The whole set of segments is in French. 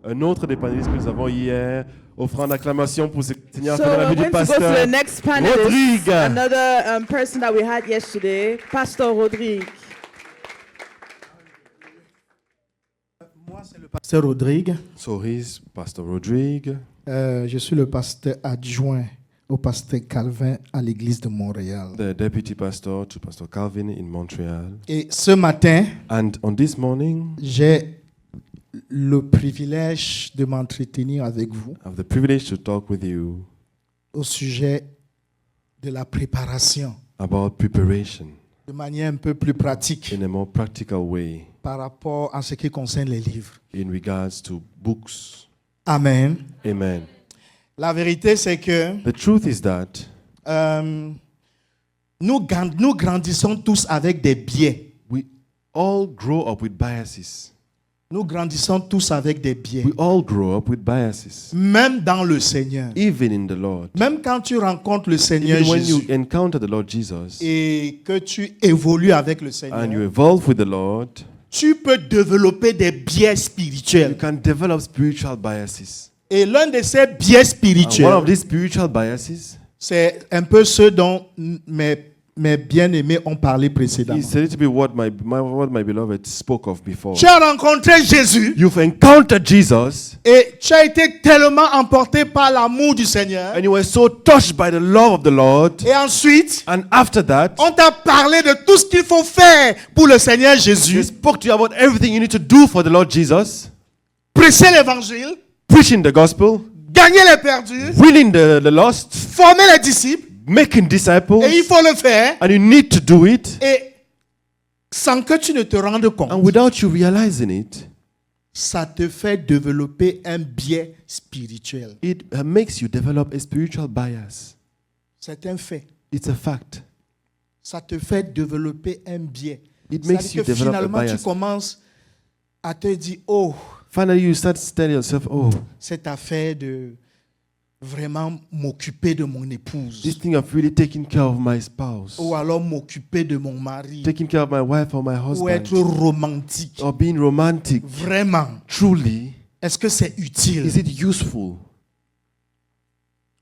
Un autre des panélistes que nous avons hier, offrant l'acclamation pour ce Seigneur So fait dans la we're vie du going to go to pasteur the next panelist, Rodrigue. another person that we had yesterday, Pastor Rodrigue. Moi, c'est le pasteur Rodrigue. So he's Pastor Rodrigue. Je suis le pasteur adjoint au pasteur Calvin à l'église de Montréal. The deputy pastor to Pastor Calvin in Montreal. Et ce matin, And on this morning, j'ai le privilège de m'entretenir avec vous I have the privilege to talk with you au sujet de la préparation, about preparation de manière un peu plus pratique in a more practical way par rapport à ce qui concerne les livres. in regards to books. Amen. Amen. La vérité, c'est que The truth is that nous grandissons tous avec des biais. we all grow up with biases. Nous grandissons tous avec des biais. We all grow up with biases. Même dans le Seigneur. Even in the Lord. Même quand tu rencontres le Seigneur Even when you Jésus encounter the Lord Jesus et que tu évolues avec le and you Seigneur, evolve with the Lord, tu peux développer des biais you spirituels. can develop spiritual biases. Et l'un de ces biais And one spirituels, of these spiritual biases c'est un peu ce dont mes bien-aimés ont parlé précédemment. is said to be what my beloved spoke of before. Tu as rencontré Jésus You've encountered Jesus et tu as été tellement emporté par l'amour du Seigneur. and you were so touched by the love of the Lord. Et ensuite, And after that, on t'a parlé de tout ce qu'il faut faire pour le Seigneur they Jésus. spoke to you about everything you need to do for the Lord Jesus. Prêcher l'évangile, Preaching the gospel, gagner les perdus, winning the lost, former les disciples. making disciples. Et il faut le faire. And you need to do it. Et sans que tu ne te rendes compte, And without you realizing it, ça te fait développer un biais spirituel. it makes you develop a spiritual bias. C'est un fait. It's a fact. Ça te fait développer un biais. It C'est-à-dire makes you que develop a finalement, tu bias. commences à te dire, oh, Finally, you start telling yourself, oh, cette affaire de vraiment m'occuper de mon épouse. this thing of really taking care of my spouse, Ou alors m'occuper de mon mari. taking care of my wife or my Ou être husband, romantique. or being romantic, Vraiment. truly, Est-ce que c'est utile? is it useful?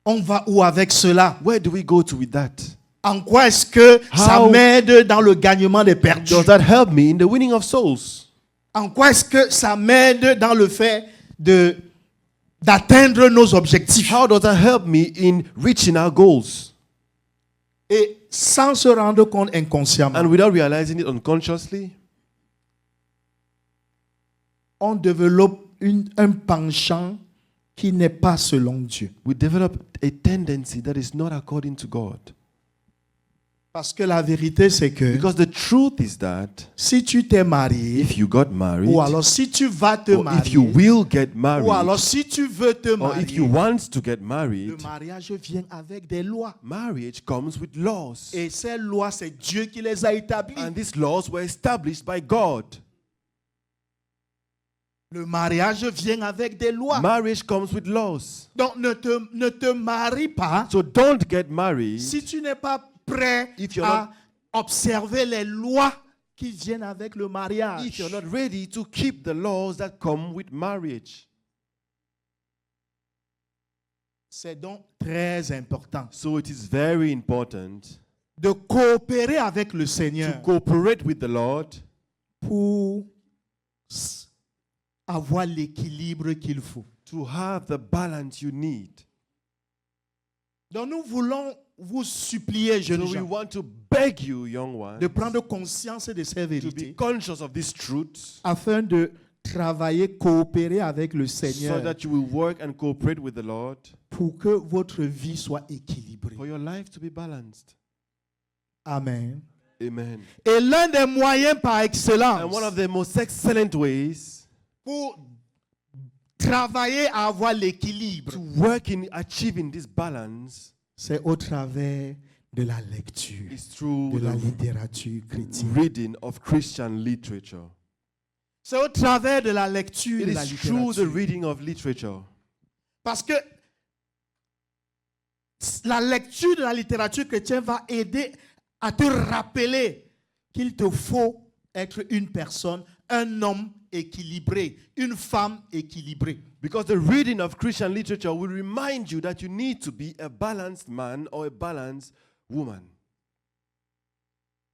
On va où avec cela? Where do we go to with that? En quoi est-ce que ça How m'aide dans le gagnement des perdus? does that help me in the winning of souls? En quoi est-ce que ça m'aide dans le fait d'atteindre nos objectifs? How does that help me in reaching our goals? Et sans se rendre compte inconsciemment, And without realizing it unconsciously, on développe un penchant qui n'est pas selon Dieu. we develop a tendency that is not according to God. Parce que la vérité, c'est que Because the truth is that si tu t'es marié, if you got married, ou alors si tu vas te or if you marier, will get married, ou alors si tu veux te or if you marier, want to get le married, mariage vient avec des lois. marriage comes with laws. Et ces lois, c'est Dieu qui les a établies. And these laws were established by God. Le mariage vient avec des lois. Marriage comes with laws. Donc ne te marie pas So don't get married si tu n'es pas prêt If you're à observer les lois qui viennent avec le mariage. if you're not ready to keep the laws that come with marriage. C'est donc très important So it is very important de coopérer avec le to Seigneur cooperate with the Lord pour avoir l'équilibre qu'il faut. to have the balance you need. Donc nous voulons vous supplier, jeunes So we gens, want to beg you, young ones, de prendre conscience de ces to be vérités conscious of these truths afin de travailler, coopérer avec le so Seigneur that you will work and cooperate with the Lord pour que votre vie soit équilibrée. for your life to be balanced. Amen. Amen. Et l'un des moyens par And excellence one of the most excellent ways pour travailler à avoir l'équilibre, to work in achieving this balance c'est au travers de la lecture, is through de la the littérature chrétienne. reading of Christian literature. C'est au travers de la lecture It de la is through the littérature. reading of literature. Parce que la lecture de la littérature chrétienne va aider à te rappeler qu'il te faut être une personne, un homme équilibré, une femme équilibrée. Because the reading of Christian literature will remind you that you need to be a balanced man or a balanced woman.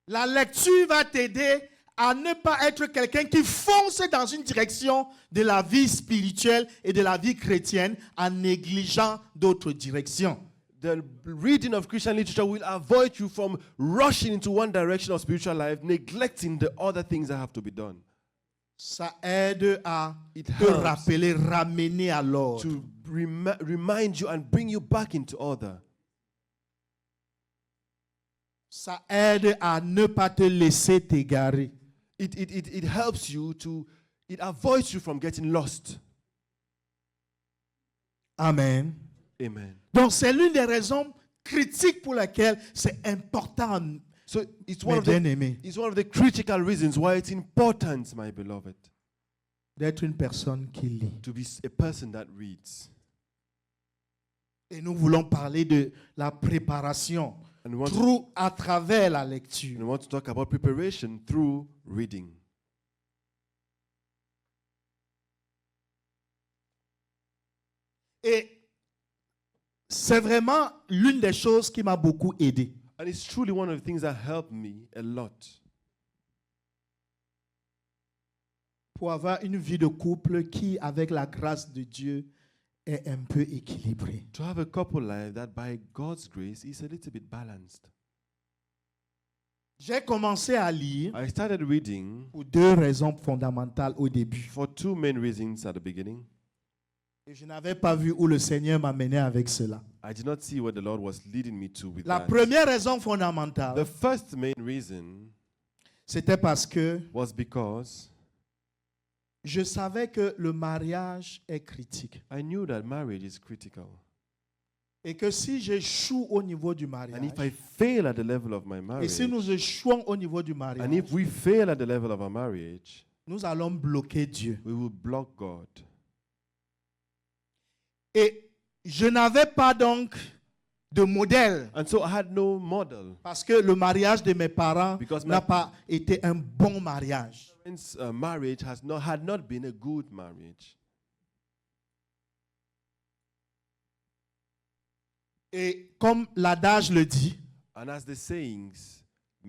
La lecture va t'aider à ne pas être quelqu'un qui fonce dans une direction de la vie spirituelle et de la vie chrétienne en négligeant d'autres directions. The reading of Christian literature will avoid you from rushing into one direction of spiritual life, neglecting the other things that have to be done. Ça aide à It te helps rappeler, ramener à l'ordre. to remind you and bring you back into order. Ça aide à ne pas te laisser t'égarer. It helps you it avoids you from getting lost. Amen. Amen. Donc c'est l'une des raisons critiques pour lesquelles c'est important, So it's mes one bien-aimés, of the critical reasons why it's important, my beloved, d'être une personne qui lit. to be a person that reads. Et nous voulons parler de la préparation And we want à travers la we lecture. want to talk about preparation through reading. Et c'est vraiment l'une des choses qui m'a beaucoup aidé. And it's truly one of the things that helped me a lot Pour avoir une vie de couple qui, avec la grâce de Dieu, est un peu équilibrée. to have a couple life that by God's grace is a little bit balanced. J'ai commencé à lire I started reading pour deux raisons fondamentales au début. for two main reasons at the beginning. Et je n'avais pas vu où le Seigneur m'amenait avec cela. I did not see where the Lord was leading me to with La that. première raison The fondamentale, first main reason c'était parce que was because je savais que le mariage est critique. I knew that marriage is critical. Et que si j'échoue au niveau du And mariage, if I fail at the level of my et marriage, si nous échouons au niveau du and mariage, if we fail at the level of our marriage, nous allons bloquer Dieu. we will block God. Et je n'avais pas donc de modèle. And so I had no model. Parce que le mariage de mes parents Because n'a my- pas été un bon mariage. Parents' marriage had not been a good marriage. Et comme l'adage le dit, And as the sayings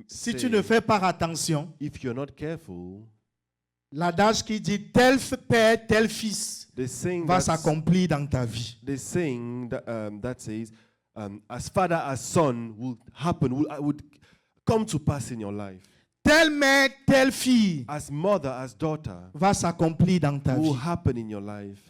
si say, tu ne fais pas attention, if you're not careful, l'adage qui dit tel père, tel fils the saying va that's- s'accomplir dans ta vie. the saying that says, as father as son will happen, would come to pass in your life. Telle mère, telle fille As mother, as daughter, va s'accomplir dans ta will vie. happen in your life.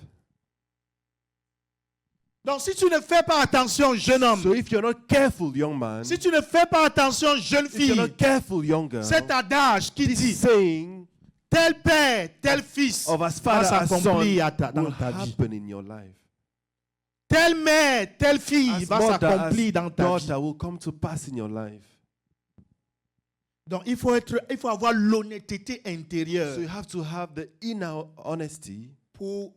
Donc si tu ne fais pas attention, jeune homme, So if you're not careful, young man, si tu ne fais pas attention, jeune if you're fille, not careful, young girl, cet adage qui this dit saying tel père, tel fils of as va father as son s'accomplir dans will ta vie. happen in your life. Telle mère, telle fille As va mother, s'accomplir as dans ta vie. daughter will come to pass in your life. Donc il faut avoir l'honnêteté intérieure So you have to have the inner honesty pour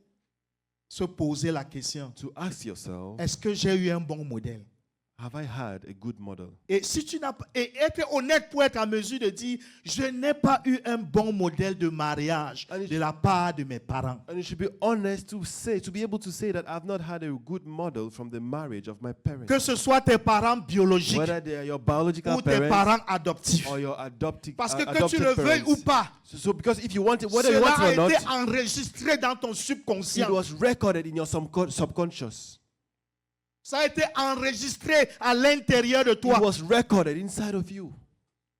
se poser la question. to ask yourself, Est-ce que j'ai eu un bon modèle? have I had a good model? Et si tu n'as pas, et être honnête pour être en mesure de dire, je n'ai pas eu un bon modèle de mariage And it- de la part de mes parents. And you should be honest to be able to say that I've not had a good model from the marriage of my parents. Que ce soit tes parents biologiques Whether they are your biological ou tes parents parents adoptifs. or your adopted Parce que adopted tu le veuilles parents. ou pas, So because if you want it, whether you cela want a it or été not, enregistré dans ton it subconscient. was recorded in your subconscious. Ça a été enregistré à l'intérieur de It toi. was recorded inside of you.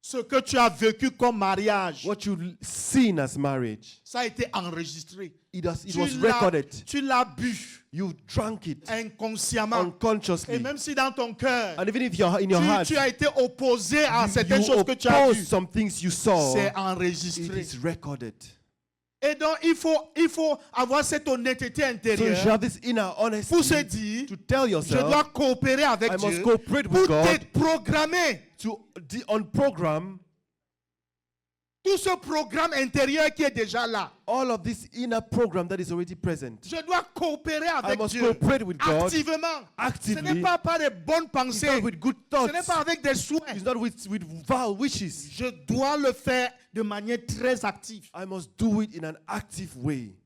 Ce que tu as vécu comme mariage, What you seen as marriage, ça a été enregistré. it was Tu recorded. tu l'as bu You drank it inconsciemment. Et unconsciously. même si dans ton cœur, And even if you're in your heart, tu as été opposé à you certaines choses que tu as oppose vues, some things you saw, c'est it enregistré. is recorded. Et donc, il faut avoir cette honnêteté So you should intérieure have this inner honesty pour se dire, to tell je yourself, dois coopérer avec I must Dieu cooperate pour with God te programmer to on program Tout ce programme intérieur qui est déjà là. All of this inner program that is already present. Je dois coopérer I avec must Dieu cooperate with God activement. Ce actively. n'est pas par des bonnes It's pensées. not with good Ce thoughts. n'est pas avec des souhaits. It's not with vile wishes. Je dois le faire de manière très active I must do it in an active way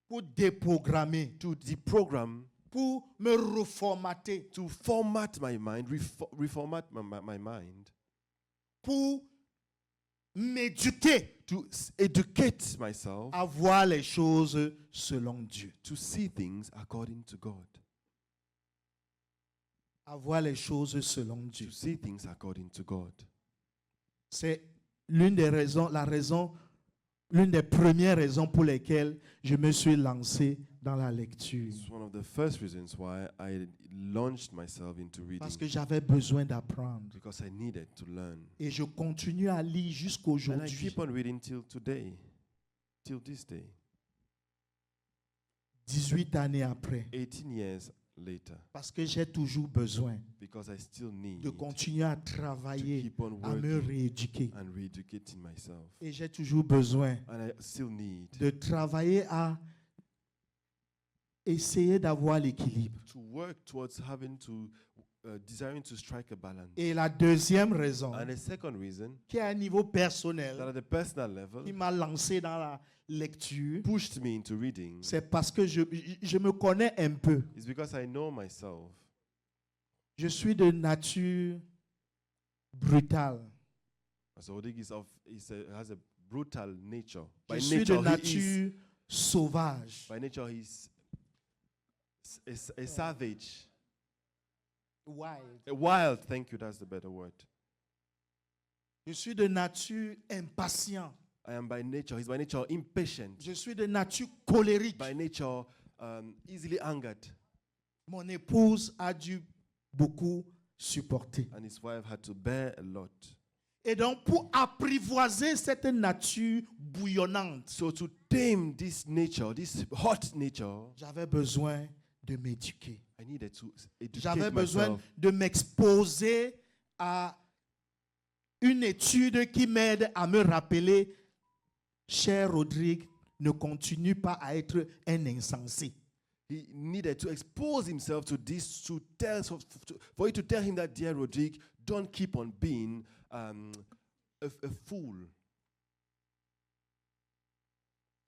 pour déprogrammer, to deprogram, pour me reformater, to format my mind, reformat my mind, pour m'éduquer to educate myself, à voir les choses selon Dieu. to see things according to God. À voir les choses selon Dieu. To see things according to God. C'est l'une des premières raisons pour lesquelles je me suis lancé dans la lecture. It's one of the first reasons why I launched myself into reading. Parce que j'avais besoin d'apprendre. Because I needed to learn. Et je continue à lire jusqu'à And I aujourd'hui. keep on reading till today, till this day. 18 années après. 18 years later. Parce que j'ai toujours besoin Because I still need de continuer à to travailler, keep on à me working rééduquer. and re-educating myself. Et j'ai toujours besoin And I still need de travailler à essayer d'avoir l'équilibre. to work towards having to, desiring to strike a balance. Et la deuxième raison, And a second reason, qui est à un niveau that personnel, at the personal level, qui m'a lancé dans la lecture, pushed me into reading, c'est parce que je me connais un peu. is because I know myself. Je suis de nature brutale. So Odig has a brutal nature. Je By suis de nature, nature sauvage. by nature, he's a savage. Wild. A wild, thank you, that's the better word. Je suis de nature impatient. I am by nature, he's by nature impatient. Je suis de nature colérique. By nature, easily angered. Mon épouse a dû beaucoup supporter. And his wife had to bear a lot. Et donc, pour apprivoiser cette nature bouillonnante, So to tame this nature, this hot nature, j'avais besoin de m'éduquer. I needed to J'avais educate besoin myself. de m'exposer à une étude qui m'aide à me rappeler, cher Rodrigue, ne continue pas à être un insensé. He needed to expose himself to this, for you to tell him that, dear Rodrigue, don't keep on being a fool.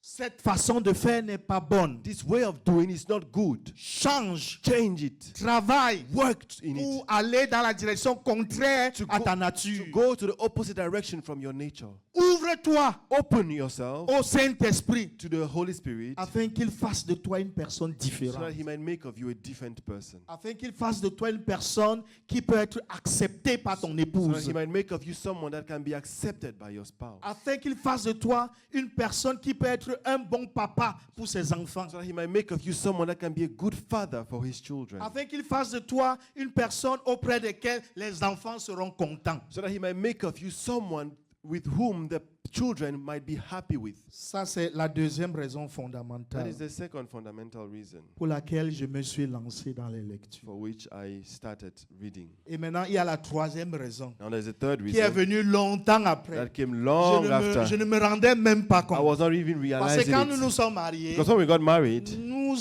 Cette façon de faire n'est pas bonne. This way of doing is not good. Change, Change it. travaille Work in pour it. aller dans la direction contraire To à go- ta nature. To go to the opposite direction from your nature. Ouvre-toi Open yourself au Saint-Esprit to the Holy Spirit afin qu'il fasse de toi une personne so différente. that he might make of you a different person. Afin qu'il fasse de toi une personne qui peut être acceptée par ton So that épouse. he might make of you someone that can be accepted by your spouse. Afin qu'il fasse de toi une personne qui peut être un bon papa pour ses enfants. So that he might make of you someone that can be a good father for his children. Afin qu'il fasse de toi une personne auprès de laquelle les enfants seront contents. So that he might make of you someone with whom the children might be happy with. Ça, c'est la deuxième raison That fondamentale is the second fundamental reason pour laquelle je me suis lancé dans les lectures. for which I started reading. Et maintenant, il y a la troisième raison Now there's a third qui est reason venue longtemps après. that came long Je after. ne me rendais même pas I compte. was not even Parce que quand nous realizing nous it. sommes mariés, Because when we got married, nous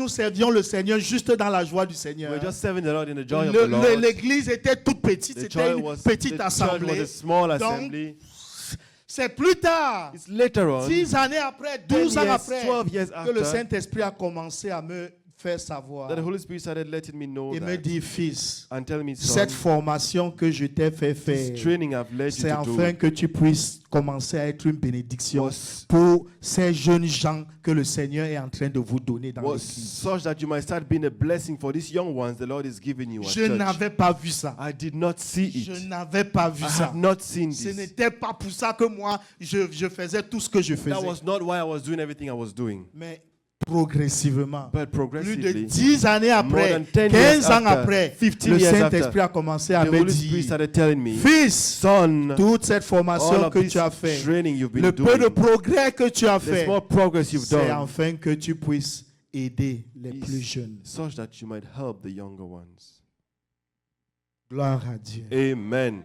servions le Seigneur juste dans la joie du we Seigneur. were just serving the Lord in the joy of the Lord. L'église était toute petite, The c'était une the petite church was assemblée. a small Donc, assembly. c'est plus tard, It's later on, 10 années après, 10 12 ans years, après, 12 years que le after, Saint-Esprit a commencé à me faire savoir that the Holy Spirit started letting me know et me that dit, fils, and tell me, cette son, formation que je t'ai fait faire, this training I've led you c'est to afin do que tu puisses commencer à être une bénédiction was, pour ces jeunes gens que le Seigneur est en train de vous donner dans was l'église. such that you might start being a blessing for these young ones the Lord is giving you at Je church. n'avais pas vu ça. I did not see Je it. n'avais pas vu I ça. have not seen Ce this. n'était pas pour ça que moi, je faisais tout ce que je faisais. That was not why I was doing everything I was doing. Mais progressivement, But plus de progressively, 10 années après, than 10 15 years ans after, après, 15 le years Saint-Esprit after, a commencé à the me Holy Spirit dire, started telling me, fils, son, toute cette all formation of que this tu as fait, training you've been le peu de doing, progrès que tu as the fait, small progress you've c'est done, afin que tu puisses aider les is plus jeunes. such that you might help the younger ones. Gloire à Dieu. Amen.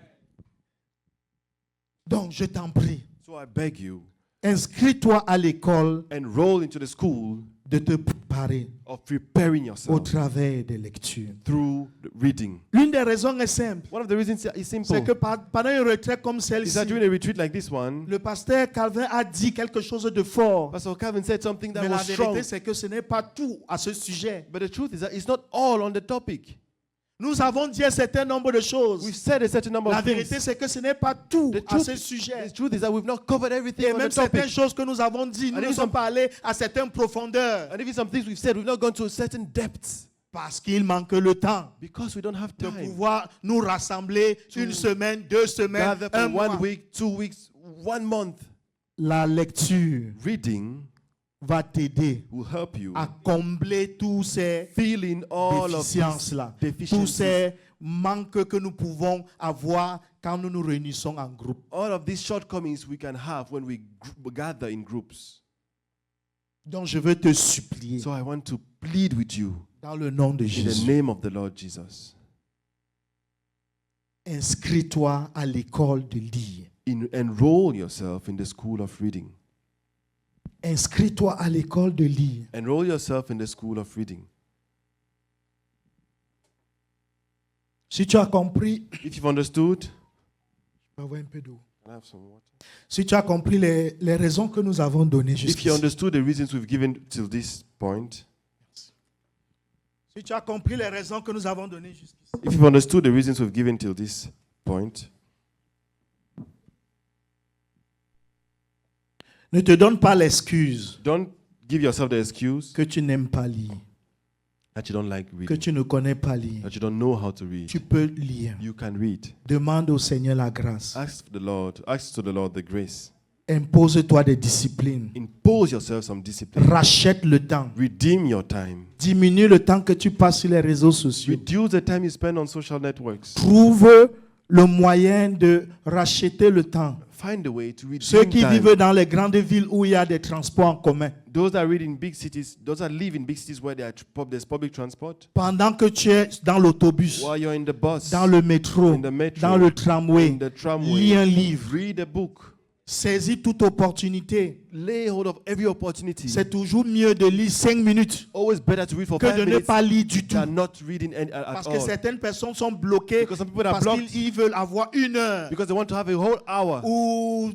Donc, je t'en prie, So I beg you, inscris-toi à l'école enroll into the school de te préparer of preparing au yourself travers des lectures. through the reading. L'une des raisons est simple. One of the reasons is C'est simple. que pendant une retraite comme Is celle-ci, that during a retreat like this one, le pasteur Calvin a dit quelque chose de fort. Pastor Calvin said something that Mais la was strong. vérité, c'est que ce n'est pas tout à ce sujet. But the truth is that it's not all on the topic. Nous avons dit un certain nombre de We've choses. said a certain number La of vérité, things. c'est que ce n'est pas tout The à truth, ce sujet. the truth is that we've not covered everything Et on même the certaines topic. choses que nous avons dit, nous And ne even sommes some- pas allés à certaines profondeurs. And even some things we've said, we've not gone to certain depths Parce qu'il manque le temps because we don't have de time. pouvoir nous rassembler une semaine, 2 semaines, Gather un for 1 mois. week, 2 weeks, 1 month. La lecture Reading va t'aider will help you à combler tous ces fill in all of déficiences-là, these tous deficiencies, ces manques que nous pouvons avoir quand nous nous réunissons en groupe. all of these shortcomings we can have when we gather in groups. Donc je veux te supplier So I want to plead with you dans le nom de in the Jésus. name of the Lord Jesus. Inscris-toi à l'école de lire. Enroll yourself in the school of reading. Inscris-toi à l'école de lire. Enroll yourself in the school of reading. Si tu as compris, If you've understood, je vais avoir un peu d'eau. can I have some water? Si tu as compris les raisons que nous avons données If you jusqu'ici. understood the reasons we've given till this point, Si tu as compris les raisons que nous avons données jusqu'ici. if you've understood the reasons we've given till this point, Ne te donne pas l'excuse don't give yourself the excuse que tu n'aimes pas lire, that you don't like que reading, tu ne connais pas lire. that you don't know how to read. Tu peux lire. You can read. Demande au Seigneur la grâce. Ask to the Lord the grace. Impose-toi des disciplines. Impose yourself some discipline. Rachète le temps. Redeem your time. Diminue le temps que tu passes sur les réseaux sociaux. Reduce the time you spend on social networks. Trouve le moyen de racheter le temps. Find a way to Ceux redeem qui time. vivent dans les grandes villes où il y a des transports en commun. Those that read in big cities, those that live in big cities where there's public transport, Pendant que tu es dans l'autobus, while you're in the bus, dans le métro, in the metro, dans le tramway, in the tramway, lis un livre. read a book. Saisis toute opportunité. Lay hold of every opportunity. C'est toujours mieux de lire 5 minutes Always better to read for que 5 de ne minutes pas lire du tout. than not reading at Parce que all. certaines personnes sont bloquées Because some people are parce blocked qu'ils veulent avoir 1 heure because they want to have a whole hour ou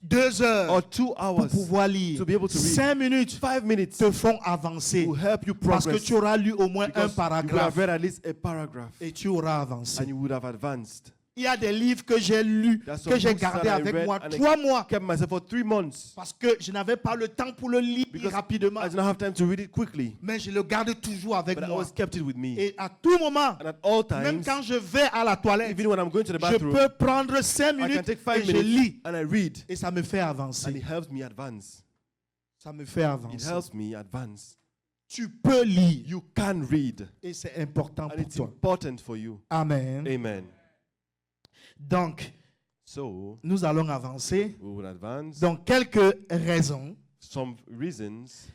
2 heures or 2 pour hours pouvoir lire. to be able to read. 5 minutes 5 minutes te font avancer will help you parce que progress tu auras lu au moins un because you would have paragraphe read at least a paragraph et tu auras avancé. and you would have advanced. Il y a des livres que j'ai lus, There are some que j'ai books that gardés I avec read moi and I 3 mois kept myself for 3 months parce que je n'avais pas le temps pour le lire because rapidement. I did not have time to read it quickly, Mais je le garde toujours avec but I moi. always kept it with me. Et à tout moment, And at all même times, quand je vais à la toilette, even when I'm going to the je bathroom, peux prendre 5 I can minutes take et 5 je lis. minutes and I read, Et ça me fait and avancer. it helps me advance. Ça me fait It avancer. helps me advance. Tu peux lire. You can read, Et c'est important and pour it's toi. important for you. Amen. Amen. Donc, So nous allons avancer. we will advance. Donc, quelques raisons. Some reasons.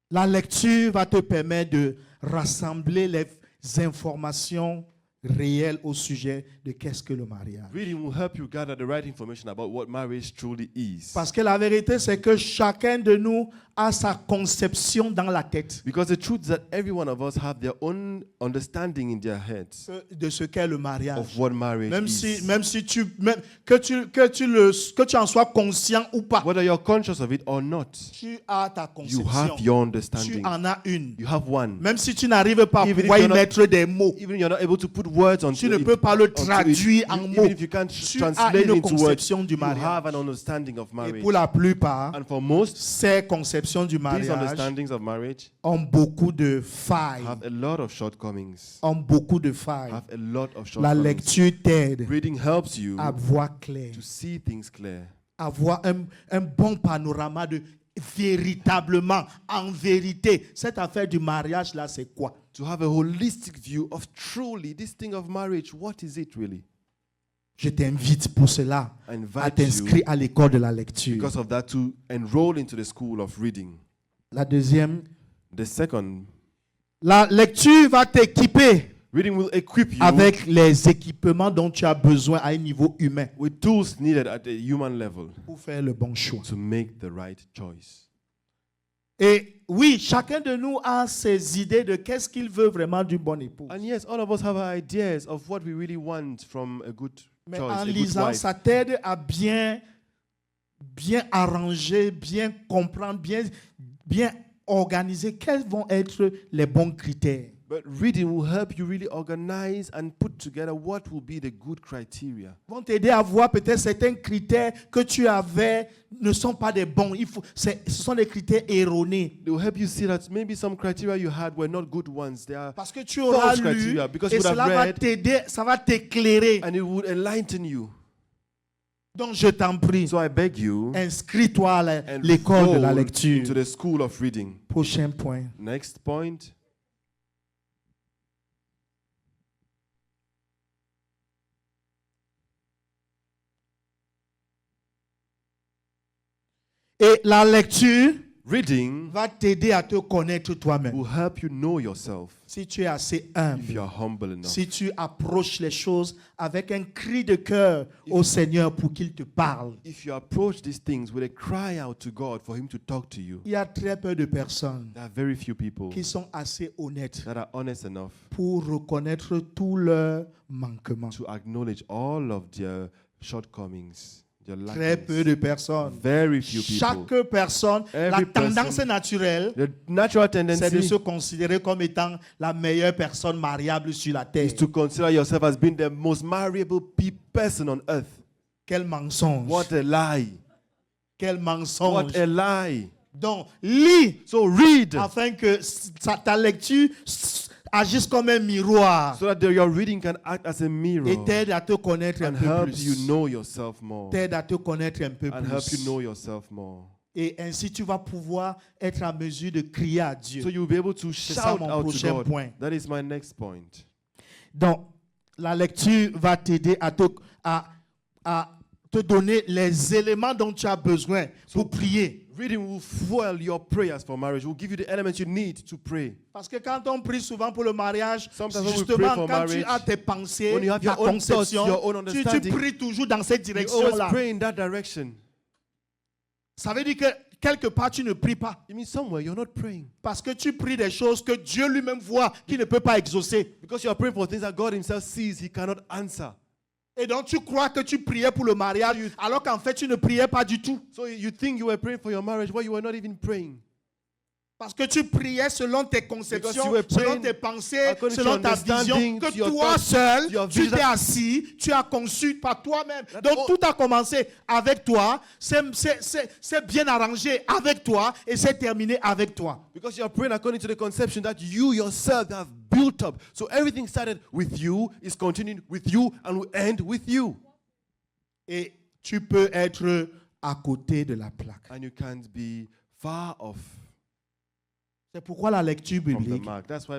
La lecture va te permettre de rassembler les informations réelles au sujet de qu'est-ce que le mariage. Reading will help you gather the right information about what marriage truly is. Parce que la vérité, c'est que chacun de nous a sa conception dans la tête Because the truth is that every one of us have their own understanding in their heads de ce qu'est le mariage. of what marriage Que tu en sois conscient ou pas, Whether you're conscious of it or not, tu as ta you conception. have your Tu understanding. en as une. You have one. Même si tu n'arrives pas à Even if pouvoir y you're not- mettre des mots, Even if you're not able to put words on tu ne peux pas le traduire en mots. even if you can't Tu as translate une into words, conception du you mariage. have an understanding of Et marriage. pour la plupart, And for most, ces conceptions du these mariage understandings of marriage ont beaucoup de failles. have a lot of shortcomings. Ont beaucoup de failles. Have a lot of La shortcomings. lecture t'aide Reading helps you à voir clair, to see things clear, avoir un bon panorama de véritablement, en vérité, cette affaire du mariage là, c'est quoi? to have a holistic view of truly this thing of marriage. What is it really? Je t'invite pour cela I à invite t'inscrire you à l'école de la lecture. because of that to enroll into the school of reading. La deuxième, The second, la lecture va t'équiper Reading will equip you avec les équipements dont tu as besoin à un niveau humain with tools needed at a human level pour faire le bon choix. to make the right choice. Et oui, chacun de nous a ses idées de qu'est-ce qu'il veut vraiment d'une bonne épouse. And yes, all of us have our ideas of what we really want from a good Mais choice, en a good lisant, wife. ça t'aide à bien arranger, bien comprendre, bien organiser quels vont être les bons critères. But reading will help you really organize and put together what will be the good criteria. Vont t'aider à voir peut-être certains critères que tu avais ne sont pas des bons. Ce sont des critères erronés. They will help you see that maybe some criteria you had were not good ones. They are Parce que tu auras false lu criteria because et you would cela have va read t'aider, ça va t'éclairer. and it would enlighten you. Donc je t'en prie, So I beg you, inscris-toi à and l'école de la enroll lecture. into the school of reading. Prochain point. Next point. Et la lecture Reading va t'aider à te connaître toi-même. will help you know yourself Si tu es assez if humble, you are humble enough. si tu approches les choses avec un cri de cœur au Seigneur pour qu'il te parle. If you approach these things with a cry out to God for Him to talk to you, Il y a très peu de personnes there are very few people qui sont assez honnêtes that are honest enough pour reconnaître tous leurs manquements. to acknowledge all of their shortcomings, their Très peu lackings. de personnes. Very few people. Chaque personne, la Every tendance person- naturelle, The natural c'est de tendency se considérer comme étant la meilleure personne mariable sur la terre. is to consider yourself as being the most marriable person on earth. Quel mensonge. What a lie. Quel mensonge. What a lie. Donc, lis So read afin que ta lecture agisse comme un miroir so that your reading can act as a mirror et t'aide à te connaître un and peu help you plus. know yourself more. T'aide à te connaître un peu And help you plus. know yourself more. Et ainsi, tu vas pouvoir être en mesure de crier à Dieu. So you'll be able to C'est ça shout mon out to prochain God. point. That is my next point. Donc, la lecture va t'aider à te donner les éléments dont tu as besoin pour prier. Reading will fuel your prayers for marriage. It will give you the elements you need to pray. Parce que quand on prie souvent pour le mariage, Sometimes when we justement, pray for quand tu marriage, as tes pensées, when you have ta your own thoughts, conception, your own tu understanding, pries toujours dans cette You always direction-là. pray in that direction. Ça veut dire que quelque part, tu ne pries pas. It means somewhere you're not praying. Parce que tu pries des choses que Dieu lui-même voit, qu'il ne peut pas exaucer. Because you are praying for things that God Himself sees He cannot answer. Et donc, tu crois que tu priais pour le mariage, alors qu'en fait, tu ne priais pas du tout. So you think you were praying for your marriage while you were not even praying. Parce que tu priais selon tes conceptions, Because you were selon praying tes pensées, according to selon your ta vision, understanding, que to your toi thoughts, seul, to your tu vision. t'es assis, tu as conçu par toi-même. That Donc all- tout a commencé avec toi, c'est bien arrangé avec toi et c'est terminé avec toi. Because you are praying according to the conception that you yourself have built up. So everything started with you, is continuing with you, and will end with you. Et tu peux être à côté de la plaque. And you can't be far off C'est pourquoi la lecture from the biblique mark. That's why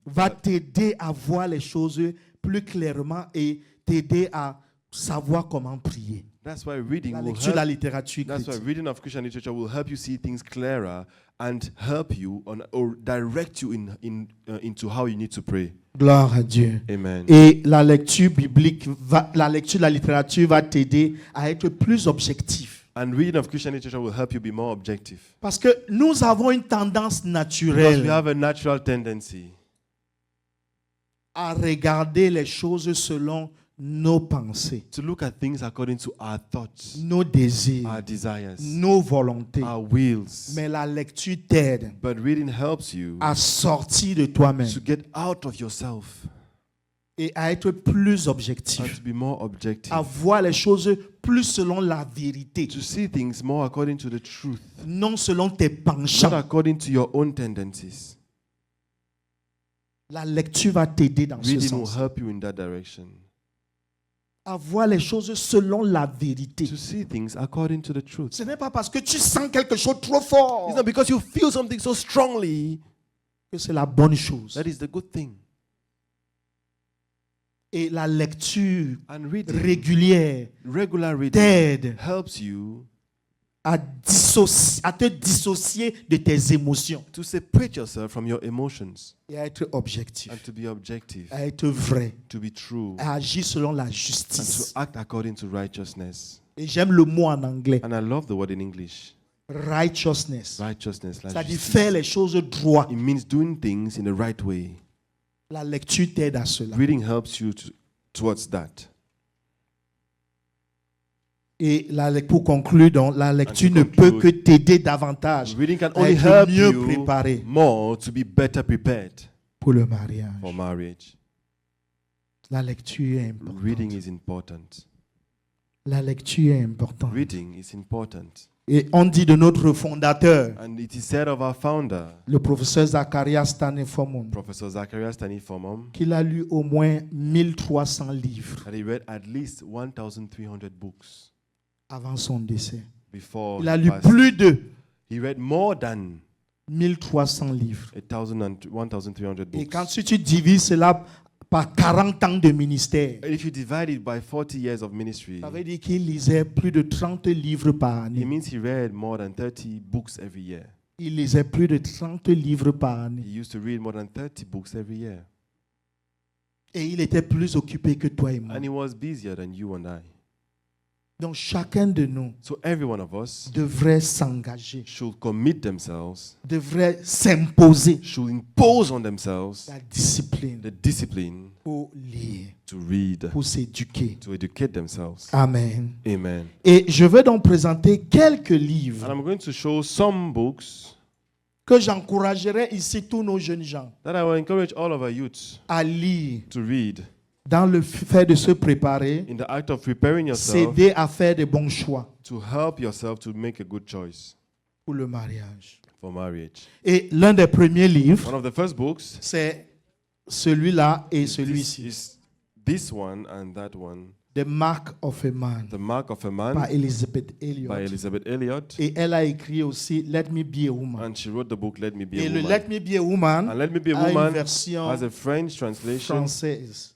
va t'aider à voir les choses plus clairement et t'aider à savoir comment prier. reading La will lecture de la help. littérature That's why chrétienne. reading of Christian literature will help you see things clearer and help you or direct you into how you need to pray. Gloire à Dieu. Amen. Et la lecture biblique, la lecture de la littérature va t'aider à être plus objectif. And reading of Christian literature will help you be more objective. Parce que nous avons une tendance Because we naturelle have a natural tendency à regarder les choses selon nos pensées, to look at things according to our thoughts, nos désirs, our desires, nos volontés. our wills. Mais la lecture t'aide But reading helps you à sortir de toi-même to get out of yourself et à être plus and objectif, to be more objective, à voir les choses plus selon la vérité, to see things more according to the truth, non selon tes not penchants. according to your own tendencies. La lecture va t'aider dans ce Reading will sens. help you in that direction, À voir les choses selon la vérité. to see things according to the truth. Ce n'est pas parce que tu sens quelque chose trop fort It's not because you feel something so strongly que c'est la bonne chose. that is the good thing. Et la lecture And reading, régulière regular reading, t'aide helps you à te dissocier de tes émotions to separate yourself from your emotions et à être objectif, and to be objective, à être vrai, to be true, à agir selon la and to justice. act according to righteousness. Et j'aime le mot en anglais, And I love the word in English, righteousness. righteousness. Like C'est-à-dire justice. faire les choses droit. It means doing things in the right way. La lecture t'aide à cela. Reading helps you towards that. Et pour conclure, donc, la lecture to ne peut que conclude, t'aider davantage Reading can à only être help mieux you préparé more to be better prepared pour le mariage. for marriage. La lecture est importante. Reading is important. La lecture est importante. Reading is important. Et on dit de notre fondateur, And it is said of our founder, le professeur Zacharias Stanifomon, Professor Zacharias Stanifomon, qu'il a lu au moins 1300 livres that he read at least 1,300 books avant son décès. before Il a he lu passed. plus de He read more than 1300 livres. 1,300 Et books. quand si tu divises cela par 40 ans de ministère, And if you divide it by 40 years of ministry, ça veut dire qu'il lisait plus de 30 livres par it année. means he read more than 30 books every year. Il lisait plus de 30 livres par année. He used to read more than 30 books every year. Et il était plus occupé que toi et moi. And he was busier than you and I. Donc chacun de nous So every one of us devrait s'engager, should commit themselves, devrait s'imposer should impose on themselves la discipline the discipline pour lire, to read, pour s'éduquer. to educate themselves. Amen. Amen. Et je vais donc présenter quelques And livres I'm going to show some books que j'encouragerais ici tous nos jeunes gens that I will encourage all of our youths à lire to read dans le fait de se préparer, in the act of preparing yourself s'aider à faire des bons choix to help yourself to make a good choice pour le mariage. for marriage. Et l'un des premiers livres, One of the first books c'est celui-là et is celui-ci, this one and that one, The Mark of a Man, The Mark of a par Man Elizabeth Elliot. by Elizabeth Elliot. Et elle a écrit aussi Let Me Be a Woman. And she wrote the book Let Me Be Et a le Woman. Let Me Be a Woman And Let Me Be a a une Woman version has a French translation. française.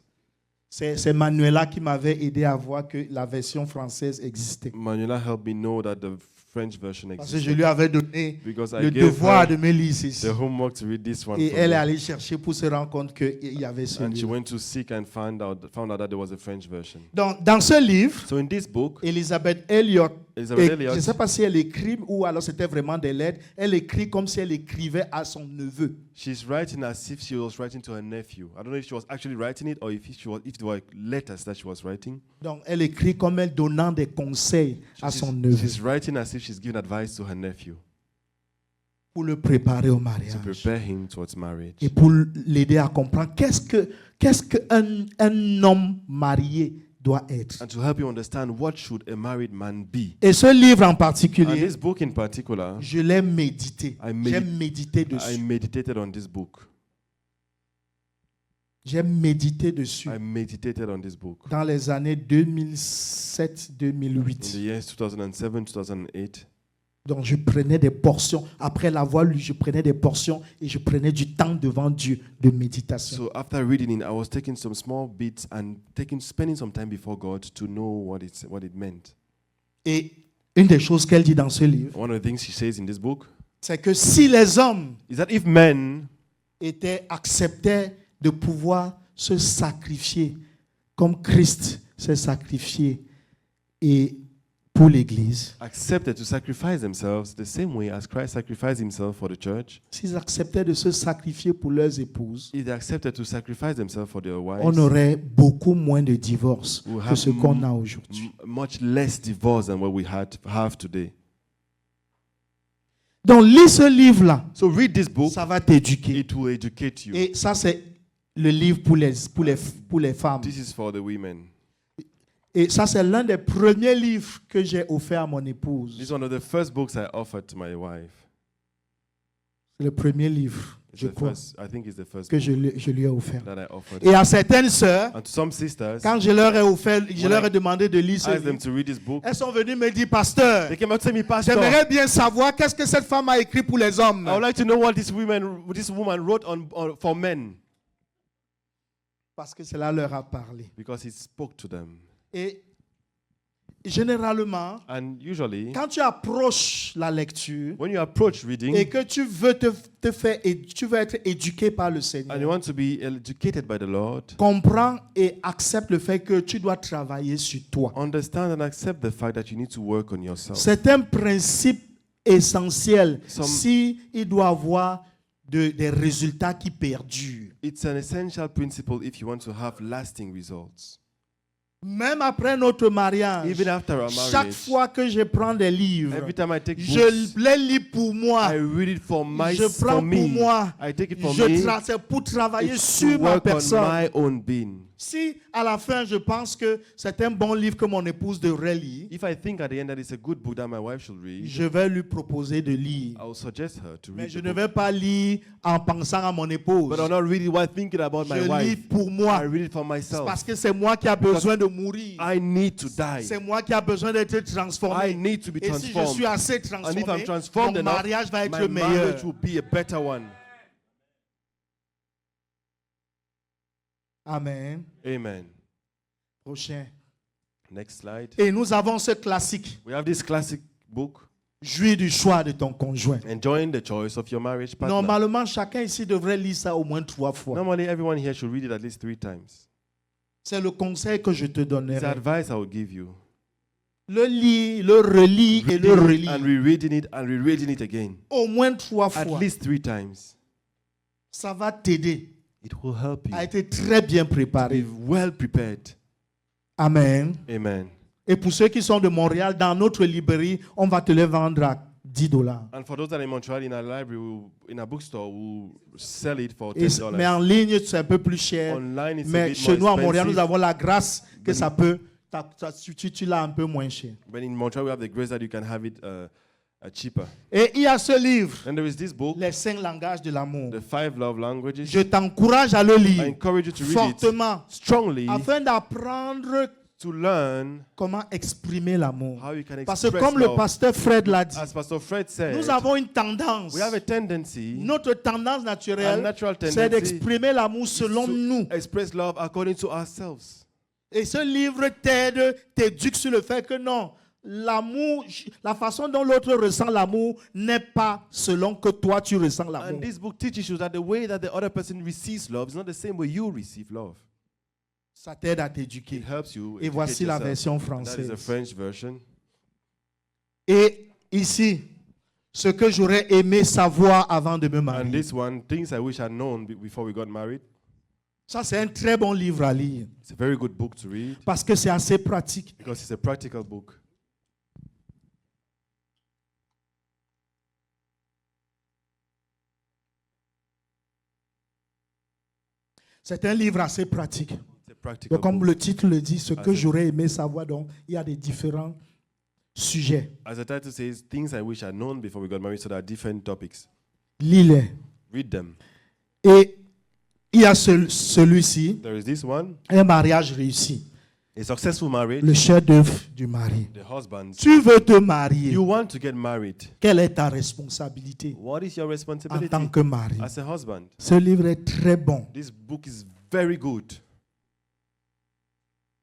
C'est Manuela qui m'avait aidé à voir que la version française existait. Manuela helped me know that the French version Parce que je existed lui avais donné because I le gave devoir de her me lire ceci. the homework to read this one Et for elle est me. allée chercher pour se rendre compte qu'il y avait And she celui-là. went to seek and found out that there was a French version. Dans ce livre, So in this book, Elizabeth Elliot, Elizabeth je Elliot, ne sais pas si elle écrit ou alors c'était vraiment des lettres, elle écrit comme si elle écrivait à son neveu. she's writing as if she was writing to her nephew. I don't know if she was actually writing it or if it were letters that she was writing. Donc elle écrit comme elle donnant des conseils à son neveu She's writing as if she's giving advice to her nephew pour le préparer au to mariage prepare him towards marriage et pour l'aider à comprendre qu'est-ce qu'un homme marié doit être. and to help you understand what should a married man be. Et ce livre en And particulier, this book in particular, je l'ai médité. J'ai médité I dessus. meditated on this book. J'ai médité dessus I meditated on this book dans les années in 2007-2008. the years 2007, 2008. Donc je prenais des portions. Après l'avoir lu, je prenais des portions et je prenais du temps devant Dieu de méditation. So after reading it, I was taking some small bits and spending some time before God to know what it meant. Et une des choses qu'elle dit dans ce livre, One of the things she says in this book c'est que si les hommes is that if men acceptaient de pouvoir se sacrifier comme Christ s'est sacrifié et pour l'Église, accepted to sacrifice themselves the same way as Christ sacrificed himself for the church, s'ils acceptaient de se sacrifier pour leurs épouses, if they accepted to sacrifice themselves for their wives, on aurait beaucoup moins de divorces we'll que have ce qu'on a aujourd'hui. much less divorce than what we have today. Donc, lis ce livre-là, So read this book. ça va t'éduquer. It will educate you. Et ça, c'est le livre pour les femmes. This is for the women. Et ça, c'est l'un des premiers livres que j'ai offert à mon épouse. This is one of the first books I offered to my wife. C'est le premier livre, je crois, I think it's the first que book je lui ai offert. that I offered. Et à certaines sœurs, And to some sisters, quand je leur ai offert, je When leur I ai demandé de lire ce I asked them livre, to read this book. elles sont venues me dire, pasteur, They came out to me, Pastor, j'aimerais bien savoir qu'est-ce que cette femme a écrit pour les hommes. I would like to know what this woman wrote for men, Parce que cela leur a parlé. because it spoke to them. Et généralement, And usually, quand tu approches la lecture when you approach reading et que tu veux tu veux être éduqué par le and you Seigneur, want to be educated by the Lord, comprends et accepte le fait que tu dois travailler sur toi. understand and accept the fact that you need to work on yourself. C'est un principe essentiel Some- si il doit avoir des résultats qui perdurent. It's an essential principle if you want to have lasting results. Même après notre mariage, Even after our chaque marriage, fois que je prends des livres, every time I take books, je les lis pour moi. I read it for Je prends for pour me. moi. I take it for Je me. c'est pour travailler It's sur to ma work on personne. my own being. Si à la fin je pense que c'est un bon livre que mon épouse devrait lire, If I think at the end that it's a good book that my wife should read, je vais lui proposer de lire. I will suggest her to Mais read je the ne book. vais pas lire en pensant à mon épouse. But I'm not reading while thinking about my Je lis wife. pour I moi. read it for C'est myself. parce que c'est moi qui a besoin de mourir. I need to die. C'est moi qui a besoin d'être transformé. I need to be Et si je transformed. suis assez And if I'm transformé, transformed mon enough, mariage va être my meilleur. marriage will be a better one. Amen. Amen. Prochain. Next slide. Et nous avons ce classique. We have this classic book, Jouis du choix de ton conjoint. Enjoying the Choice of Your Marriage Partner. Normalement, chacun ici devrait lire ça au moins 3 fois. Normally, everyone here should read it at least 3 times. C'est le conseil que je te It's the donnerai. advice I will give you. Le lis, le relis et le Reading it and relis. rereading it and rereading it again. Au moins 3 At fois. least 3 times. Ça va t'aider It will help you à être très bien be préparé. well prepared. Amen. Amen. Et pour ceux qui sont de Montréal, dans notre librairie, on va te les vendre à $10. And for those that are in Montreal, in our library, in a bookstore, we'll sell it for Et $10. mais en ligne, c'est un peu plus cher. Online, it's a Mais bit chez nous, more à Montréal, nous expensive. avons la grâce que ça peut, tu l'as un peu moins cher. But in Montreal, we have the grace that you can have it cheaper. Et il y a ce livre, And there is this book, Les 5 langages de l'amour. The 5 Love Languages. Je t'encourage à le I lire encourage you to read it fortement strongly afin d'apprendre to learn comment exprimer l'amour. how you can Parce que express comme le love. pasteur Fred l'a dit, As Pastor Fred said, nous avons une tendance. we have a tendency, Notre tendance a naturelle, natural c'est tendency d'exprimer l'amour selon nous. to express love according to ourselves. Et ce livre t'éduque sur le fait que non, l'amour, la façon dont l'autre ressent l'amour n'est pas selon que toi tu ressens l'amour. And this book teaches you that the way that the other person receives love is not the same way you receive love. Ça t'aide à t'éduquer. It helps you. Et educate voici la yourself. version And that is française. the French version. Et ici, ce que j'aurais aimé savoir avant de me And marier. this one, things I wish I'd known before we got married. Ça, c'est un très bon livre à lire It's a very good book to read parce que c'est assez pratique. because it's a practical book. C'est un livre assez pratique. It's a practical Donc, comme book. le titre le dit, ce que Assez. j'aurais aimé savoir, donc, il y a des différents sujets. As the title says, things I wish I'd known before we got married, so there are different topics. Lis-les. Read them. Et il y a celui-ci, There is this one, un mariage réussi. a successful marriage, Le chef-d'œuvre du mari. the husband. Tu veux te marier. You want to get married. Quelle est ta responsabilité What is your en responsibility tant que mari? as a husband? Ce livre est très bon This book is very good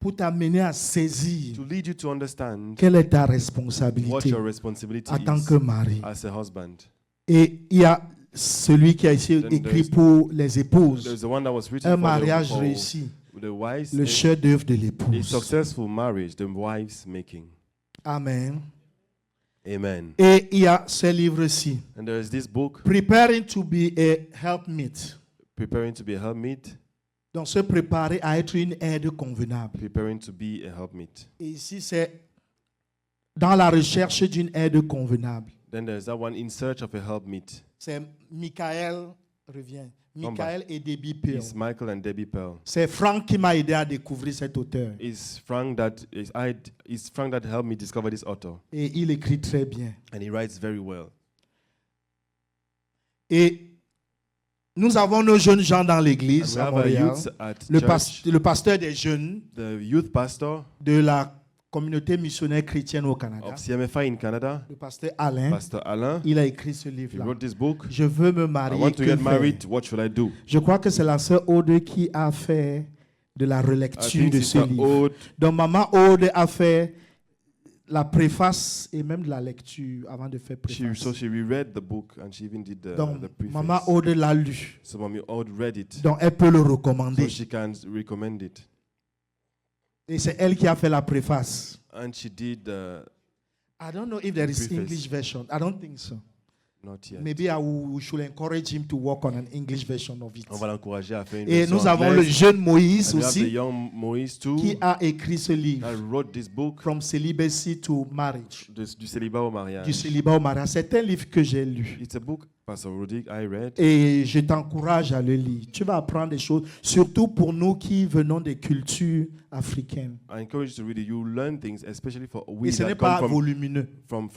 pour t'amener à saisir to lead you to understand quelle est ta what responsabilité your responsibility en tant is que mari. as a husband. Et il y a celui qui a été Then écrit there's- pour les épouses. There's the one that was written Un for mariage for réussi. the wives, Le chef-d'œuvre de a l'épouse. successful marriage, the wife's making. Amen. Amen. Et il y a ce livre-ci. And there is this book, Preparing to be a helpmeet. Preparing to be a helpmeet, Donc, se préparer à être une aide convenable. Preparing to be a helpmeet. Et ici, c'est dans la recherche d'une aide convenable. Then there's that one, In Search of a Helpmeet. C'est Michael, revient. Come Michael et Debbie Pearl. It's Michael and Debbie Pearl. C'est Franck qui m'a aidé à découvrir cet auteur. It's Frank that helped me discover this author, Et il écrit très bien. and he writes very well. Et nous avons nos jeunes gens dans And l'église we à have our Montréal. youths at Le, church. le pasteur des jeunes The youth pastor de la communauté missionnaire chrétienne au Canada, of CMFI in Canada, le pasteur Alain, Pastor Alain, il a écrit ce he livre-là. wrote this book. Je veux me I marier. want to que get faire? married. What should I do? Je crois que c'est la sœur Aude qui a fait de la I relecture think de ce Sister livre. Aude Donc maman Aude a fait la préface et même de la lecture avant de faire préface. So she reread the book and she even did Donc, the preface. Maman Aude l'a lu. So Mommy Aude read it. Donc, elle peut le So recommander. she can recommend it. Et c'est elle qui a fait la préface. And she did I don't know if there is Preface. English version. I don't think so. not yet. Maybe we should encourage him to work on an English version of it. On va l'encourager à faire une Et version nous avons le anglaise. jeune Moïse And we have the aussi young Moïse too qui a écrit ce livre, that wrote this book From Celibacy to Marriage. du célibat au mariage. Du célibat au mariage. C'est un livre que j'ai lu. It's a book, Pastor Rudik, I read. Et je t'encourage à le lire. Tu vas apprendre des choses, surtout pour nous qui venons des cultures africaines. I encourage you to read it. You learn things, especially for we Et ce n'est that come pas volumineux. from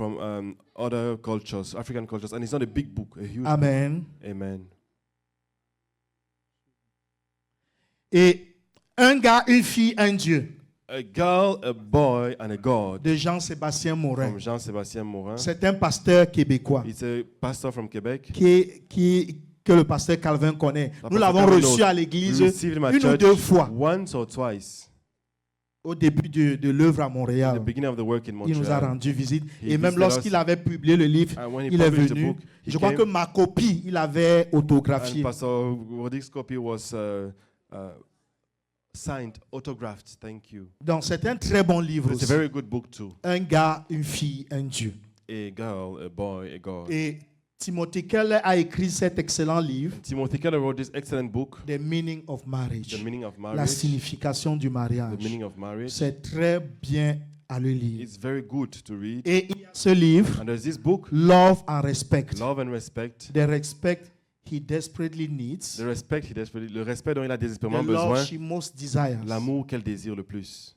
other cultures, African cultures, and it's not a big book, a huge Amen. book. Amen. Et un gars, une fille, un Dieu. A girl, a boy, and a God. De Jean-Sébastien Morin. From Jean-Sébastien Morin. C'est un pasteur québécois It's a pastor from Quebec. que le pasteur Calvin connaît. La Nous pasteur l'avons Calvin reçu knows. à l'église We received him at une ou church deux fois once or twice. au début de l'œuvre à At the Montréal. beginning of the work in Il nous a Montreal. rendu visite. He Et même visited lorsqu'il us. avait publié le livre, And when he il est published the venu. book, he Je crois came. que ma copie, il avait And autographié. Pastor Rodik's copy was signed, autographed. Thank you. Donc c'est un très bon livre It's a aussi. very good book too. Un gars, une fille, un Dieu. A girl, a boy, a God. Et Timothy Keller a écrit cet excellent livre, Timothy Keller wrote this excellent book, The Meaning of Marriage. The Meaning of La Marriage. signification du The mariage. Meaning of Marriage. C'est très bien à le lire. It's very good to read. Et il y a ce livre, And there's this book, Love and Respect. Love and Respect. The respect he desperately needs. Le respect dont il a désespérément The love besoin. she most desires. L'amour qu'elle désire le plus.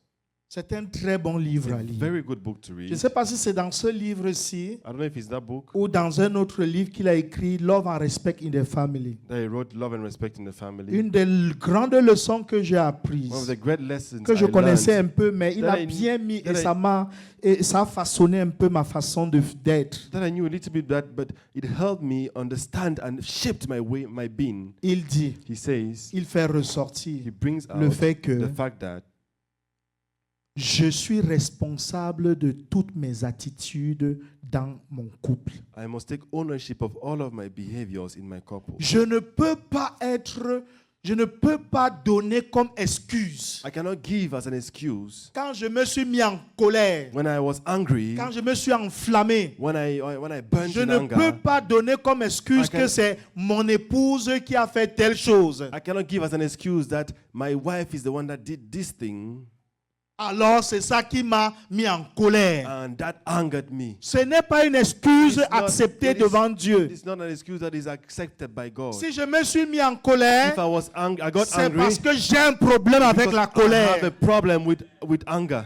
C'est un très bon livre à It's a lire. very good book to Je read. ne sais pas si c'est dans ce livre-ci I don't know if it's that book ou dans un autre livre qu'il a écrit, Love and Respect in the Family. that he wrote, Love and Respect in the Family. Une des grandes leçons que j'ai One of apprises, the great lessons que je I connaissais learned, un peu, mais il that a I- bien mis that et I- ça a façonné un peu ma façon d'être. that I knew a little bit that, but it helped me understand and shaped my being. Il dit, He says, il fait ressortir he brings le out fait que the fact that je suis responsable de toutes mes attitudes dans mon couple. I must take ownership of all of my behaviors in my couple. Je ne peux pas donner comme excuse. I cannot give as an excuse Quand je me suis mis en colère, when I was angry, quand je me suis enflammé, when I burned je in ne peux anger. pas donner comme excuse I can- que c'est mon épouse qui a fait telle chose. I cannot give as an excuse that my wife is the one that did this thing Alors c'est ça qui m'a mis en colère. and that angered me. Ce n'est pas une excuse It's not- acceptée it is- devant Dieu. It's not an excuse that is accepted by God. Si je me suis mis en colère, If I got c'est angry parce que j'ai un problème avec because la I have a colère. problem with anger.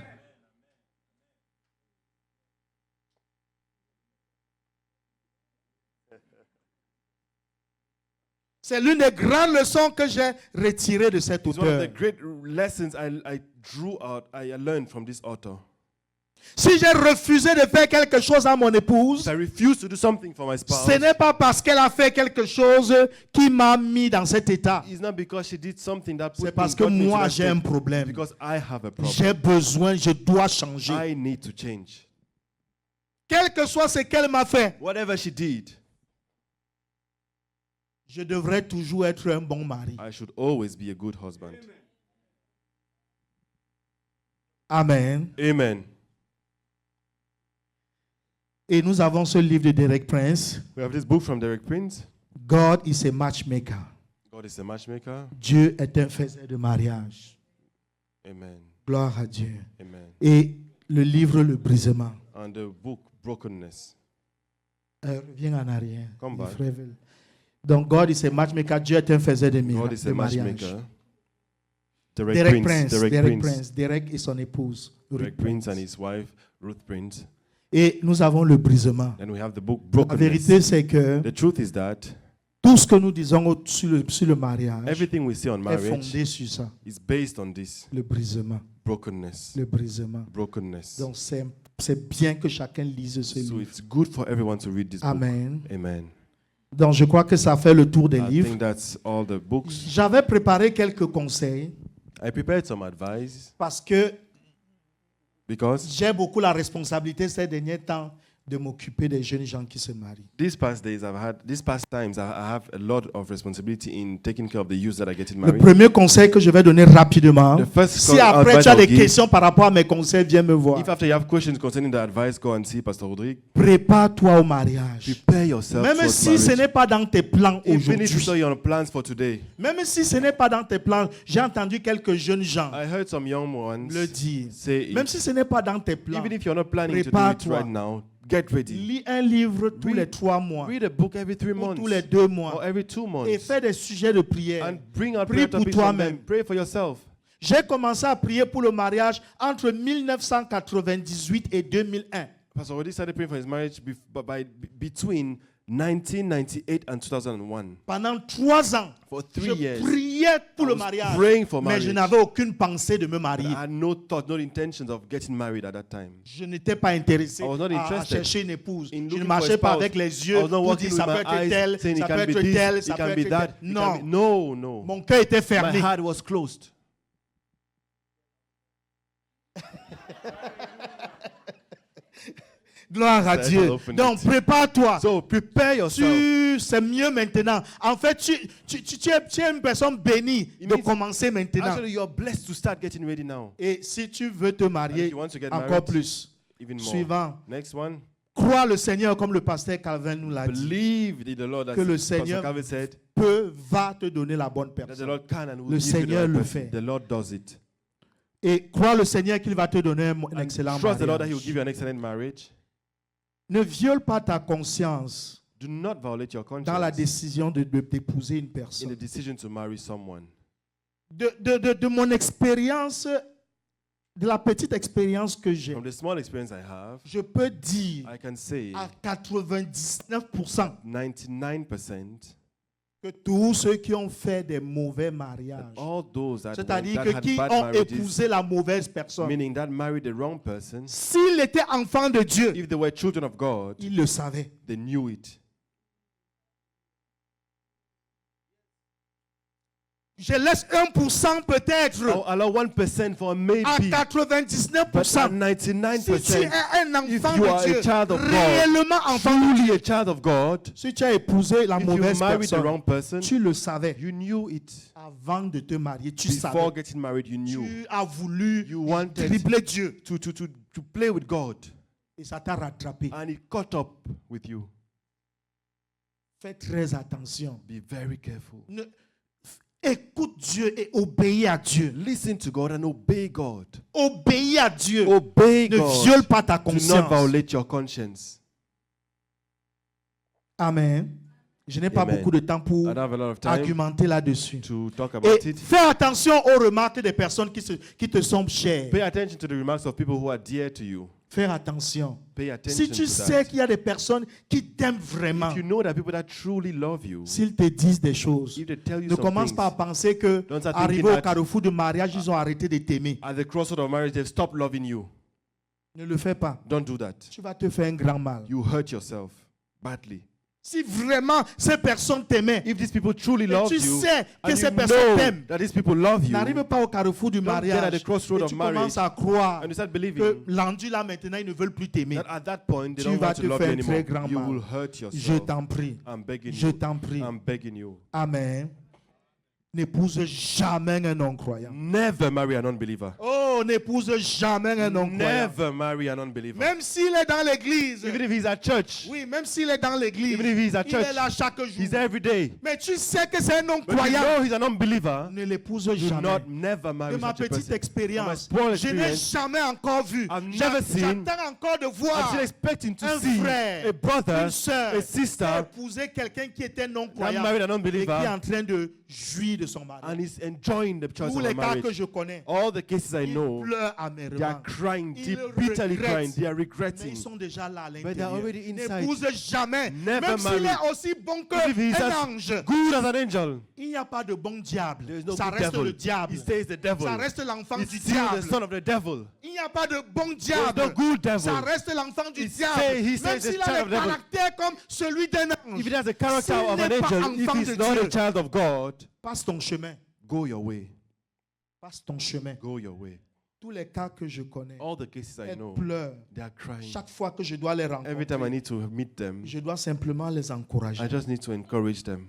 C'est l'une des grandes leçons que j'ai retirées de cet It's one of auteur. the great lessons I drew out, I learned from this author. Si j'ai refusé de faire quelque chose à mon épouse, If I refuse to do something for my spouse, ce n'est pas parce qu'elle a fait quelque chose qui m'a mis dans cet état. it's not because she did something that C'est put parce me, que got me to moi that j'ai un state. problème. Because I have a problem. J'ai besoin, je dois changer. I need to change. Quel que soit ce qu'elle m'a fait, Whatever she did, je devrais toujours être un bon mari. I should always be a good husband. Amen. Amen. Et nous avons ce livre de Derek Prince. We have this book from Derek Prince. God is a matchmaker. God is a matchmaker. Dieu est un faiseur de mariage. Amen. Gloire à Dieu. Amen. Et le livre Le Brisement. And the book, Brokenness. Reviens en arrière. Come les back. frères veulent. Donc, God is a matchmaker. Dieu est un faiseur de, God is de a mariage. matchmaker. Derek Prince. Derek Prince. Derek et son épouse. Derek Ruth Prince Prince. and his wife, Ruth Prince. Et nous avons le brisement. Then we have the book, La Brokenness. vérité, c'est que The truth is that tout ce que nous disons sur le mariage everything we see on est marriage fondé sur ça. is based on this Le brisement. brokenness. Le brisement. Brokenness. Donc, c'est bien que chacun lise ce So livre. it's good for everyone to read this book. Amen. Amen. Donc, je crois que ça fait le tour des I livres. think that's all the books. J'avais préparé quelques conseils I prepared some advice parce que Because j'ai beaucoup la responsabilité ces derniers temps de m'occuper des jeunes gens qui se marient. these past times, I have a lot of responsibility in taking care of the youths that are getting Le married. premier conseil que je vais donner rapidement, The first si après advice tu as I'll des give- questions par rapport à mes conseils, viens me voir. If after you have questions concerning the advice, go and see Pastor Rodrigue. Prépare-toi au mariage. Prepare yourself Même towards si ce marriage. n'est pas dans tes plans Even if it's aujourd'hui. not your plans for today. Même si ce n'est pas dans tes plans, j'ai entendu quelques jeunes gens I heard some young ones le dire. say, Même si ce n'est pas dans tes plans, even if you're not planning to do it prépare-toi. right now, get ready. lis un livre tous Read- les 3 mois Read a book every 3 ou months tous les 2 or mois every 2 et months fais des sujets de prière. and bring out Prie prayer pour topics from toi-même. them. Pray for yourself. J'ai commencé à prier pour le mariage entre 1998 et 2001. Pastor Rodrigue started praying for his marriage between 1998 and 2001. Pendant 3 ans, For je 3 years, priais pour I le was mariage, praying for mais je marriage. n'avais aucune pensée de me But marier. I had no thought, no intentions of getting married at that time. Je n'étais pas intéressé I was not à interested chercher une épouse. in Je ne looking marchais for a pas spouse. avec les I yeux was not pour walking dire with ça peut my être eyes tel, saying ça it peut can be être this, tel, it ça peut can être be tel. that. Non, No. mon cœur était My fermé. heart was closed. Gloire à That Dieu. will open Donc it. prépare-toi. So prepare yourself. C'est mieux maintenant. En fait, tu es une personne bénie It de means- commencer maintenant. Actually, you're blessed to start getting ready now. Et si tu veux te And marier, if you want to get encore married, plus. even more. Suivant. Next one. Crois le Seigneur comme le pasteur Calvin nous l'a dit. Believe in the Lord, as Que le Pastor Seigneur Calvin said, Va te donner la bonne that the personne. Lord can and will Le give you the Seigneur right le person. fait. The Lord does it. Et crois le Seigneur qu'il va te donner un And excellent trust the Lord that He will mariage. give you an excellent marriage. Ne viole pas ta conscience Do not violate your dans la conscience décision d'épouser une in the personne. decision to marry someone. De mon expérience, de la petite expérience que j'ai, From the small experience I have, je peux dire I can say à 99% 99% que tous ceux qui ont fait des mauvais mariages, all those that, c'est-à-dire that que had qui bad ont marriages, épousé la mauvaise personne, meaning that married the wrong person, s'ils étaient enfants de Dieu, if they were children of God, ils le savaient. they knew it. Je laisse 1% peut-être I'll allow 1% for a maybe, à but at 99%. Si tu es 99%, un if enfant you de are a Dieu, child of God, réellement enfant de Dieu, truly a child of God, si tu as épousé la if you mauvaise married the personne, wrong person, tu le savais. you knew it. Avant de te marier, tu Before savais. getting married, you knew. Tu as voulu You wanted dribbler Dieu. to play with God, Et ça t'a rattrapé. and it caught up with you. Fais très attention. Be very careful. Écoute Dieu et obéis à Dieu. Listen to God and obey God. Obéis à Dieu. Obey Ne God. viole pas ta Do not conscience. violate your conscience. Amen. Je n'ai pas Amen. beaucoup de temps pour I don't have a lot of time argumenter là-dessus. to talk about Et it. fais attention aux remarques des personnes qui te sont chères. Pay attention to the remarks of people who are dear to you. Fais attention. Pay attention Si tu to sais that. qu'il y a des personnes qui t'aiment vraiment, If you know that people that truly love you, s'ils te disent des choses, if they tell you ne some commence things, pas à penser que don't start arrivé thinking au that carrefour du mariage, ils ont arrêté de t'aimer. at the crossroad of marriage, they've stopped loving you. Ne le fais pas. Don't do that. Tu vas te faire un grand mal. You hurt yourself badly. Si vraiment ces personnes t'aimaient, If these people truly et love tu you, sais que and ces you personnes know t'aiment, that these people love you, n'arrive pas au carrefour du get at mariage the crossroad et of tu marriage, commences à croire and you start believing que l'endu là maintenant, ils ne veulent plus t'aimer. that at that point they Tu don't vas want to te love faire you un anymore. très grand You mal. will hurt Je yourself. t'en prie. I'm begging Je you. t'en prie. I'm begging you. Amen. N'épouse jamais un non-croyant. Never marry an unbeliever. Oh, n'épouse jamais un non-croyant. Never marry an unbeliever. Même s'il est dans l'église. Even if he's at church, Oui, même s'il est dans l'église. even if he's at Il est church, là chaque jour. he's there every day. Mais tu sais que c'est un But you non-croyant. know he's an unbeliever. Ne l'épouse Do jamais. not never De marry ma such a petite person. expérience, From my small je n'ai experience, jamais encore vu. I've never seen- J'attends encore de I'm voir still expecting to un see frère, a brother, une sœur, a sister épouser quelqu'un qui était that non-croyant married an et qui est unbeliever en train de jouir de son mari. and is enjoying the choice Tous of les a cas que marriage. je connais, All the cases I ils know, pleurent they are amèrement. crying, Ils deep, bitterly regrettent. crying. They are Mais regretting. ils sont déjà là à But they l'intérieur. are already inside. N'épouse jamais. Never Même s'il marry. est aussi bon If he's qu'un as ange. good as an angel, Il n'y a pas de bon diable. there is no Ça good reste devil. le diable. He stays the devil. Ça reste l'enfant He's du still diable. the son of the devil. Il n'y a pas de bon There is diable. no good devil. Ça reste l'enfant du He diable. he Même says s'il the child a of le devil. caractère comme celui d'un ange. If he has the character S'il of an n'est pas angel, if enfant he's de not Dieu, a child of God, passe ton chemin. go your way. Passe ton chemin. Go your way. Tous les cas que je connais, All the cases I elles know, pleurent. they are crying. Chaque fois que je dois les Every time I rencontrer, need to meet them, je dois simplement les encourager. I just need to encourage them.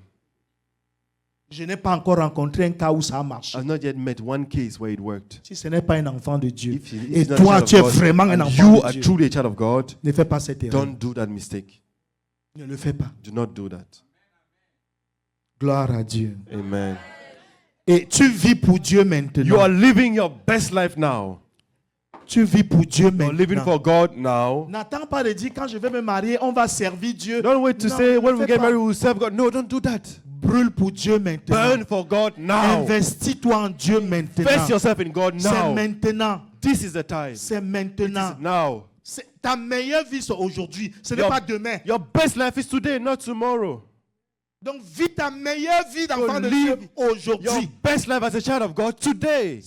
Je n'ai pas encore rencontré un cas où ça a marché. I've not yet met one case where it worked. Si ce n'est pas un enfant de Dieu, If et he's not a toi child tu es of God, vraiment un and enfant you de are Dieu, truly a child of God, ne fais pas cette erreur. don't do that mistake. Ne le fais pas. Do not do that. Gloire à Dieu. Amen. Et tu vis pour Dieu maintenant. You are living your best life now. Tu vis pour Dieu You're living maintenant. for God now. N'attends pas de dire quand je vais me marier, on va servir Dieu. Don't wait to Non, say ne when we fais get pas. married we'll serve God. No, don't do that. Brûle pour Dieu maintenant. Burn for God now. Investis-toi en Dieu maintenant. Invest yourself in God C'est now. maintenant. This is the time. C'est This maintenant. is now. Ta meilleure vie, c'est aujourd'hui. Ce n'est Your- pas demain. Your best life is today, not tomorrow. Donc, vis ta meilleure vie d'enfant de live Dieu Your aujourd'hui. best life as a child of God today.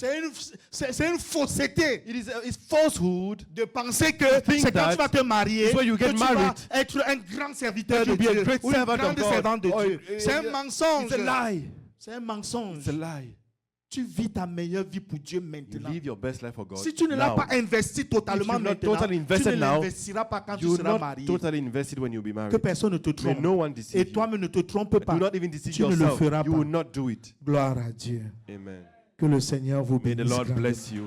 C'est une fausseté It's falsehood. de penser que think c'est quand that tu vas te marier it's when you que get tu married vas être un grand serviteur that de you'll be a Dieu great ou une servant of grande God. servante de Oh, Dieu. C'est un mensonge. It's a lie. C'est un mensonge. It's a lie. Tu vis ta meilleure vie pour Dieu You maintenant. live your best life for God. Si tu ne l'as now. pas investi totalement If you've not maintenant, totally tu invested ne now, l'investiras pas quand tu You will seras not marié. totally invested when you'll be Que married. personne ne te May trompe. no one deceive Et you. toi-même ne te trompe pas. Do not even deceive Tu ne le yourself. feras You pas. will not do it. Gloire à Dieu. Amen. Que le Seigneur vous May the bénisse. Lord grandement. bless you.